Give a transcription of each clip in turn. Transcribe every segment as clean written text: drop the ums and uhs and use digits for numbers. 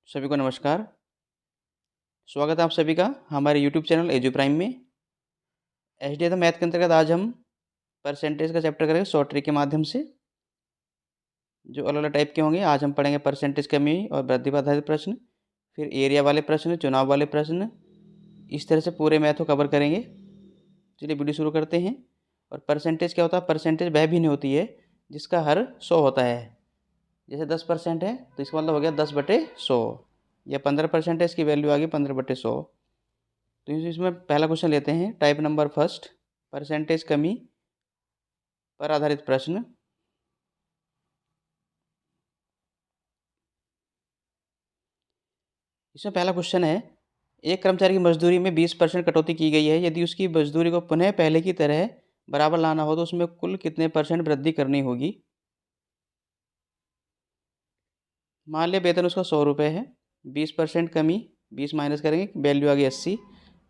सभी को नमस्कार। स्वागत है आप सभी का हमारे यूट्यूब चैनल एजू प्राइम में। एचडीएफ मैथ के अंतर्गत आज हम परसेंटेज का चैप्टर करेंगे शॉर्ट ट्रिक के माध्यम से, जो अलग अलग टाइप के होंगे। आज हम पढ़ेंगे परसेंटेज कमी और वृद्धि पर आधारित प्रश्न, फिर एरिया वाले प्रश्न, चुनाव वाले प्रश्न। इस तरह से पूरे मैथ को कवर करेंगे। चलिए वीडियो शुरू करते हैं। और परसेंटेज क्या होता है? परसेंटेज वह भिन्न होती है जिसका हर 100 होता है। जैसे 10% है तो इसका मतलब हो गया 10/100, या 15% है, इसकी वैल्यू आ गई 15/100। तो इसमें पहला क्वेश्चन लेते हैं, टाइप नंबर फर्स्ट, परसेंटेज कमी पर आधारित प्रश्न। इसमें पहला क्वेश्चन है, एक कर्मचारी की मजदूरी में 20% कटौती की गई है। यदि उसकी मजदूरी को पुनः पहले की तरह बराबर लाना हो तो उसमें कुल कितने % वृद्धि करनी होगी? मान लिया वेतन उसका 100 रुपये है, 20% कमी, 20 माइनस करेंगे, वैल्यू आ गई 80।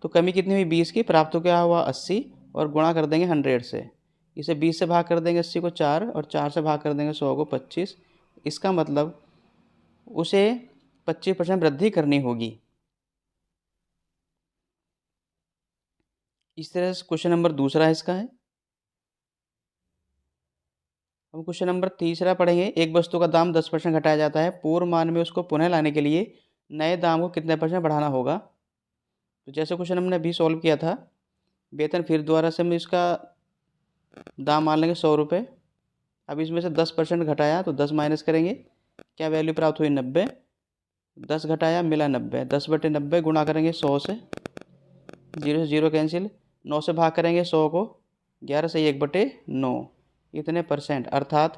तो कमी कितनी हुई? 20 की। प्राप्त तो क्या हुआ? 80, और गुणा कर देंगे 100 से। इसे 20 से भाग कर देंगे 80 को 4, और 4 से भाग कर देंगे 100 को 25। इसका मतलब उसे 25% वृद्धि करनी होगी। इस तरह से क्वेश्चन नंबर दूसरा इसका है। हम क्वेश्चन नंबर तीसरा पढ़ेंगे, एक वस्तु का दाम 10% घटाया जाता है। पूर्व मान में उसको पुनः लाने के लिए नए दाम को कितने % बढ़ाना होगा? तो जैसे क्वेश्चन हमने अभी सॉल्व किया था, वेतन फिर दोबारा से हम इसका दाम मान लेंगे 100 रुपये। अब इसमें से 10% घटाया तो 10 माइनस करेंगे, क्या वैल्यू प्राप्त हुई? 90। 10 घटाया मिला 90, 10/90 गुणा करेंगे 100 से, 0 से 0 कैंसिल, 9 से भाग करेंगे 100 को, 11 से 1/9, इतने %, अर्थात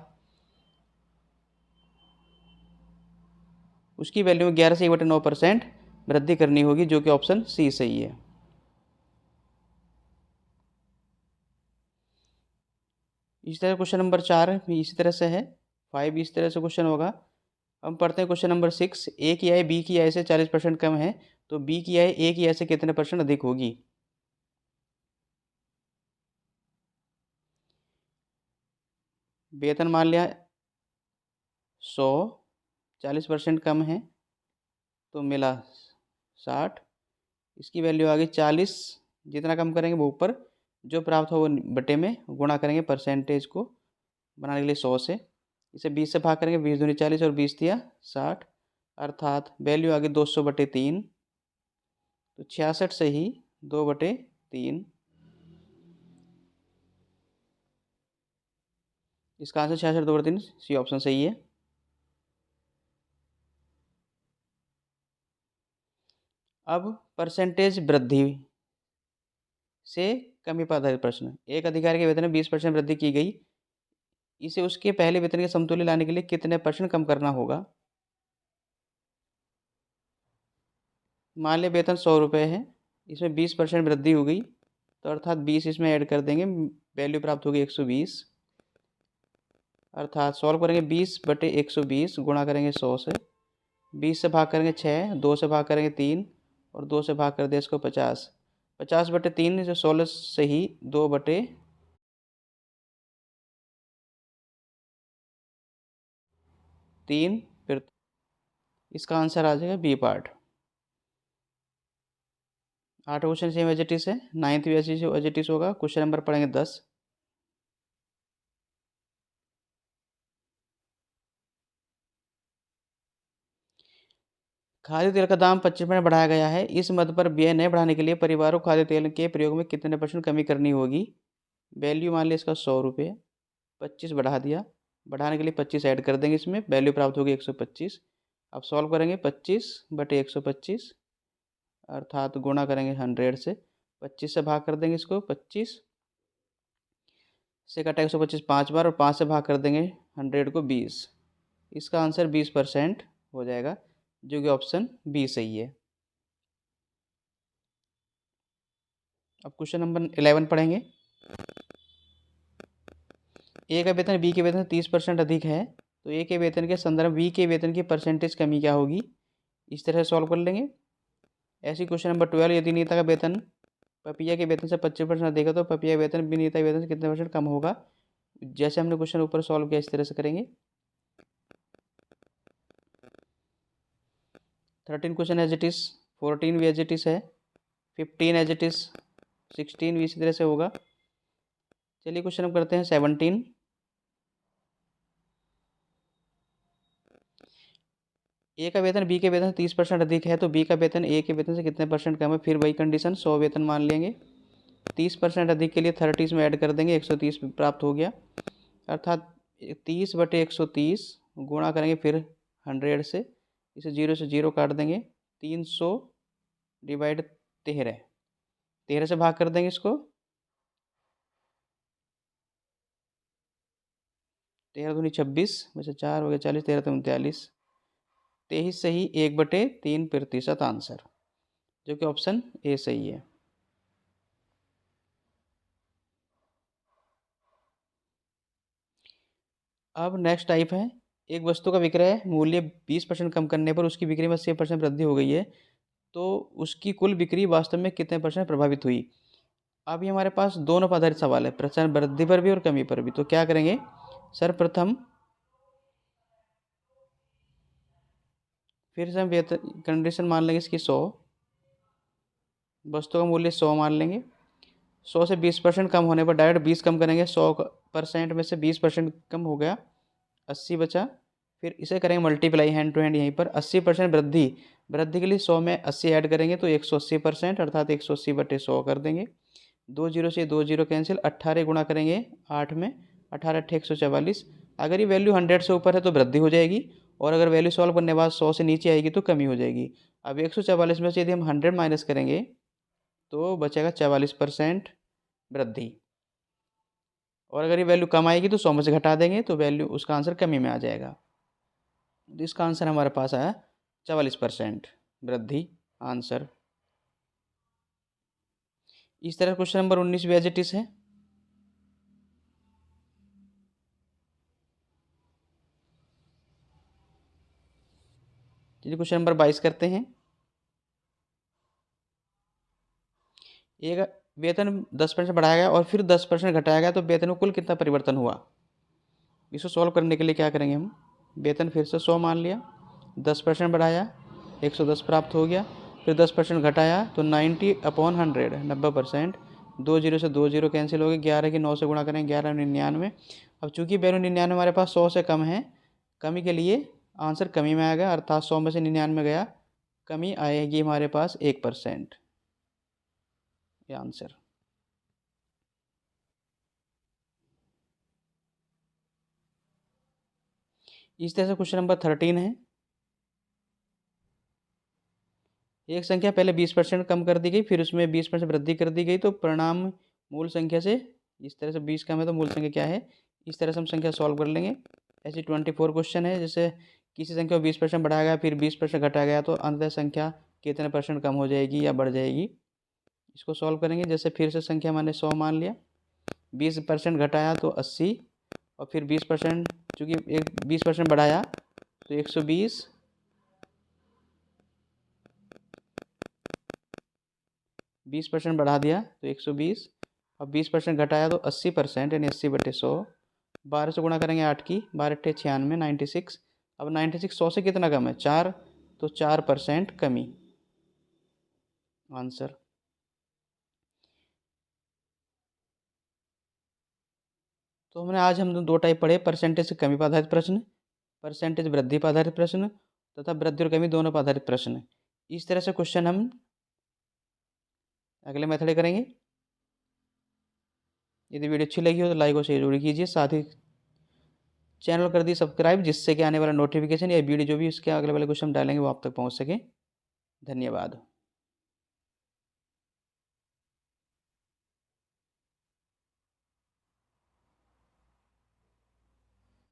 उसकी वैल्यू में 11 से 1/9% वृद्धि करनी होगी, जो कि ऑप्शन सी सही है। इसी तरह क्वेश्चन नंबर 4 इसी तरह से है। 5 इस तरह से क्वेश्चन होगा। हम पढ़ते हैं क्वेश्चन नंबर 6, ए की आय बी की आय से 40% कम है, तो बी की आय ए की आय से कितने % अधिक होगी? वेतन मान लिया 100, 40% कम है तो मिला 60, इसकी वैल्यू आ गई 40। जितना कम करेंगे वो ऊपर, जो प्राप्त हो वो बटे में गुणा करेंगे परसेंटेज को बनाने के लिए 100 से। इसे 20 से भाग करेंगे, 20 दूनी 40 और 20 दिया 60, अर्थात वैल्यू आ गई 200/3। तो 66 से ही 2/3। इसका आंसर 66 2/3, सी ऑप्शन सही है। अब परसेंटेज वृद्धि से कमी पर आधारित प्रश्न। एक अधिकारी के वेतन में 20% वृद्धि की गई, इसे उसके पहले वेतन के समतुल्य लाने के लिए कितने % कम करना होगा? मान लिया वेतन 100 रुपये है, इसमें 20% वृद्धि हो गई, तो अर्थात 20 इसमें ऐड कर देंगे, वैल्यू प्राप्त होगी 120। अर्थात सॉल्व करेंगे 20/120 गुणा करेंगे 100 से, 20 से भाग करेंगे 6, 2 से भाग करेंगे 3, और 2 से भाग कर दे इसको 50। 50/3 जो 16 से ही 2/3, फिर इसका आंसर आ जाएगा B part. 8 question same as it is है, 9th भी ऐसे एज इट इज होगा। क्वेश्चन नंबर पढ़ेंगे 10। खाद्य तेल का दाम 25% बढ़ाया गया है। इस मद पर व्यय नहीं बढ़ाने के लिए परिवारों को खाद्य तेल के प्रयोग में कितने % कमी करनी होगी? वैल्यू मान लिया इसका 100 रुपये, 25 बढ़ा दिया, बढ़ाने के लिए 25 ऐड कर देंगे, इसमें वैल्यू प्राप्त होगी 125। अब सॉल्व करेंगे 25/125, अर्थात गुणा करेंगे 100 से, 25 से भाग कर देंगे इसको, 25 से कटा 125 5 बार, और 5 से भाग कर देंगे 100 को 20। इसका आंसर 20% हो जाएगा, जो कि ऑप्शन बी सही है। अब क्वेश्चन नंबर 11 पढ़ेंगे। ए का वेतन बी के वेतन से 30% अधिक है, तो ए के वेतन के संदर्भ बी के वेतन की % कमी क्या होगी? इस तरह से सॉल्व कर लेंगे। ऐसी क्वेश्चन नंबर 12, यदि नीता का वेतन पपिया के वेतन से 25% अधिक है तो पपिया का वेतन विनीता के वेतन से कितने % कम होगा? जैसे हमने क्वेश्चन ऊपर सॉल्व किया इस तरह से करेंगे। 13 क्वेश्चन एज इट इज़, 14 भी एज इट इज़ है, 15 एज इट इज़, 16 भी इसी तरह से होगा। चलिए क्वेश्चन हम करते हैं 17। ए का वेतन बी के वेतन से 30% अधिक है तो बी का वेतन ए के वेतन से कितने परसेंट कम है। फिर वही कंडीशन, 100 वेतन मान लेंगे। 30% अधिक के लिए 30 इसमें ऐड कर देंगे, 130 प्राप्त हो गया। अर्थात 30/130 गुणा करेंगे फिर 100 से, इसे 0 से 0 काट देंगे। 300 डिवाइड 13 से भाग कर देंगे इसको। 13 दूनी 26 में से 4 हो गया 40, 13 तो 39, 23 सही 1/3% आंसर, जो कि ऑप्शन ए सही है। अब नेक्स्ट टाइप है, एक वस्तु का विक्रय मूल्य 20% कम करने पर उसकी बिक्री में 80% वृद्धि हो गई है, तो उसकी कुल बिक्री वास्तव में कितने परसेंट प्रभावित हुई। अब ये हमारे पास दोनों पर आधारित सवाल है, प्रश्न वृद्धि पर भी और कमी पर भी। तो क्या करेंगे, सर्वप्रथम फिर से हम वेतन कंडीशन मान लेंगे इसकी 100, वस्तु का मूल्य 100 मान लेंगे। 100 से 20% कम होने पर डायरेक्ट 20 कम करेंगे, 100% में से 20% कम हो गया, 80 बचा। फिर इसे करेंगे मल्टीप्लाई हैंड टू हैंड, यहीं पर 80% वृद्धि, वृद्धि के लिए 100 में 80 ऐड करेंगे तो 180%, अर्थात 180/100 कर देंगे। 2 जीरो से 2 जीरो कैंसिल, 18 गुणा करेंगे 8 में, 18 144। अगर ये वैल्यू 100 से ऊपर है तो वृद्धि हो जाएगी, और अगर वैल्यू सॉल्व करने के बाद 100 से नीचे आएगी तो कमी हो जाएगी। अब 144 में से यदि हम 100 माइनस करेंगे तो बचेगा 44% वृद्धि, और अगर ये वैल्यू कम आएगी तो 100 में से घटा देंगे तो वैल्यू उसका आंसर कमी में आ जाएगा। तो इसका आंसर हमारे पास आया 44% वृद्धि आंसर। इस तरह क्वेश्चन नंबर 19 भी एज इट इज है। चलिए क्वेश्चन नंबर 22 करते हैं। एक वेतन 10% बढ़ाया गया और फिर 10% घटाया गया तो वेतन में कुल कितना परिवर्तन हुआ। इसको सॉल्व करने के लिए क्या करेंगे हम, वेतन फिर से 100 मान लिया, 10% बढ़ाया 110 प्राप्त हो गया, फिर 10% घटाया तो 90/100 90%। 2 जीरो से 2 जीरो कैंसिल हो गए, 11 की 9 से गुणा करें 11/99। अब चूंकि वैल्यू 99 हमारे पास 100 से कम है, कमी के लिए आंसर कमी में आएगा, अर्थात 100 में से 99 गया, कमी आएगी हमारे पास 1%, ये आंसर। इस तरह से क्वेश्चन नंबर 13 है। एक संख्या पहले 20% कम कर दी गई, फिर उसमें 20% वृद्धि कर दी गई, तो परिणाम मूल संख्या से, इस तरह से 20 कम है तो मूल संख्या क्या है, इस तरह से हम संख्या सॉल्व कर लेंगे। ऐसे 24 क्वेश्चन है, जैसे किसी संख्या को 20% बढ़ाया गया फिर 20% घटाया गया तो अंततः संख्या कितने परसेंट कम हो जाएगी या बढ़ जाएगी, इसको सॉल्व करेंगे। जैसे फिर से संख्या मैंने 100 मान लिया, 20% घटाया तो 80, और फिर 20%, चूँकि एक 20% बढ़ाया तो 120, 20% बढ़ा दिया तो 120, अब 20% घटाया तो 80%, यानी 80/100। 12 से गुणा करेंगे 8 की, 12 × 8 = 96, 96। अब 96 100 से कितना कम है, 4, तो 4% कमी आंसर। तो हमने आज हम दो टाइप पढ़े, परसेंटेज से कमी पर आधारित प्रश्न, परसेंटेज वृद्धि पर आधारित प्रश्न, तथा वृद्धि और कमी दोनों पर आधारित प्रश्न। इस तरह से क्वेश्चन हम अगले मेथड करेंगे। यदि वीडियो अच्छी लगी हो तो लाइक और शेयर जरूर कीजिए, साथ ही चैनल कर दी सब्सक्राइब, जिससे कि आने वाला नोटिफिकेशन या वीडियो जो भी उसके अगले वाले क्वेश्चन डालेंगे वो आप तक पहुंच सके। धन्यवाद।